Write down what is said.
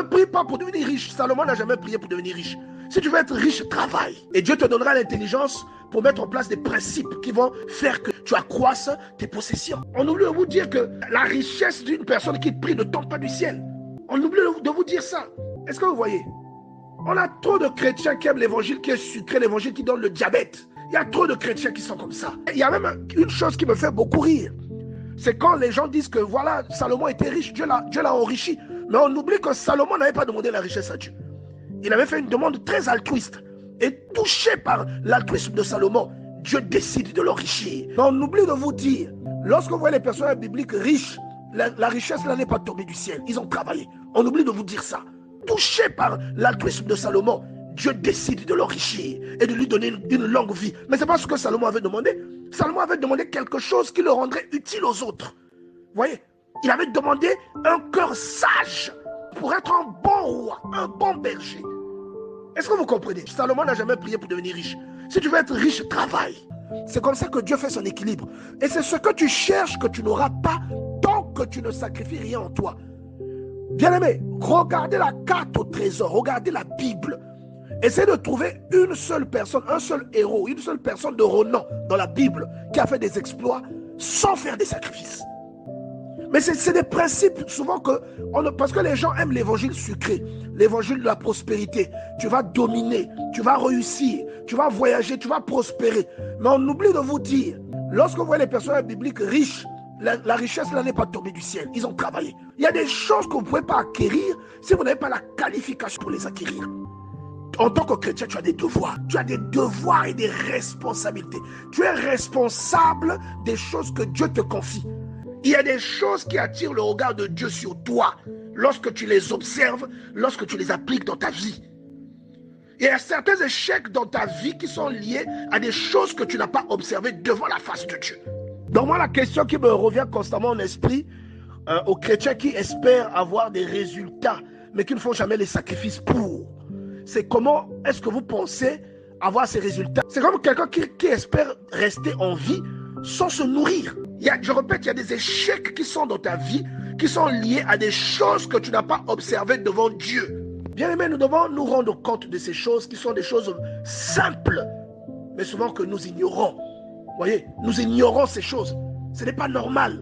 Ne prie pas pour devenir riche. Salomon n'a jamais prié pour devenir riche. Si tu veux être riche, travaille. Et Dieu te donnera l'intelligence pour mettre en place des principes qui vont faire que tu accroisses tes possessions. On oublie de vous dire que la richesse d'une personne qui prie ne tombe pas du ciel. On oublie de vous dire ça. Est-ce que vous voyez? On a trop de chrétiens qui aiment l'évangile qui est sucré, l'évangile qui donne le diabète. Il y a trop de chrétiens qui sont comme ça. Il y a même une chose qui me fait beaucoup rire. C'est quand les gens disent que voilà, Salomon était riche, Dieu l'a enrichi. Mais on oublie que Salomon n'avait pas demandé la richesse à Dieu. Il avait fait une demande très altruiste. Et touché par l'altruisme de Salomon, Dieu décide de l'enrichir. Mais on oublie de vous dire, lorsque vous voyez les personnages bibliques riches, la richesse là n'est pas tombée du ciel. Ils ont travaillé. On oublie de vous dire ça. Touché par l'altruisme de Salomon, Dieu décide de l'enrichir et de lui donner une longue vie. Mais c'est pas ce que Salomon avait demandé. Salomon avait demandé quelque chose qui le rendrait utile aux autres. Vous voyez? Il avait demandé un cœur sage pour être un bon roi, un bon berger. Est-ce que vous comprenez? Salomon n'a jamais prié pour devenir riche. Si tu veux être riche, travaille. C'est comme ça que Dieu fait son équilibre. Et c'est ce que tu cherches que tu n'auras pas tant que tu ne sacrifies rien en toi. Bien-aimé, regardez la carte au trésor, regardez la Bible. Essayez de trouver une seule personne, un seul héros, une seule personne de renom dans la Bible qui a fait des exploits sans faire des sacrifices. Mais c'est des principes souvent parce que les gens aiment l'évangile sucré, l'évangile de la prospérité. Tu vas dominer, tu vas réussir, tu vas voyager, tu vas prospérer. Mais on oublie de vous dire, lorsque vous voyez les personnages bibliques riches, la richesse là n'est pas tombée du ciel. Ils ont travaillé. Il y a des choses que vous ne pouvez pas acquérir si vous n'avez pas la qualification pour les acquérir. En tant que chrétien, tu as des devoirs. Tu as des devoirs et des responsabilités. Tu es responsable des choses que Dieu te confie. Il y a des choses qui attirent le regard de Dieu sur toi lorsque tu les observes, lorsque tu les appliques dans ta vie. Il y a certains échecs dans ta vie qui sont liés à des choses que tu n'as pas observées devant la face de Dieu. Donc moi, la question qui me revient constamment en esprit, aux chrétiens qui espèrent avoir des résultats, mais qui ne font jamais les sacrifices pour, c'est comment est-ce que vous pensez avoir ces résultats? C'est comme quelqu'un qui espère rester en vie sans se nourrir. Je répète, il y a des échecs qui sont dans ta vie, qui sont liés à des choses que tu n'as pas observées devant Dieu. Bien aimé, nous devons nous rendre compte de ces choses qui sont des choses simples, mais souvent que nous ignorons. Vous voyez, nous ignorons ces choses. Ce n'est pas normal.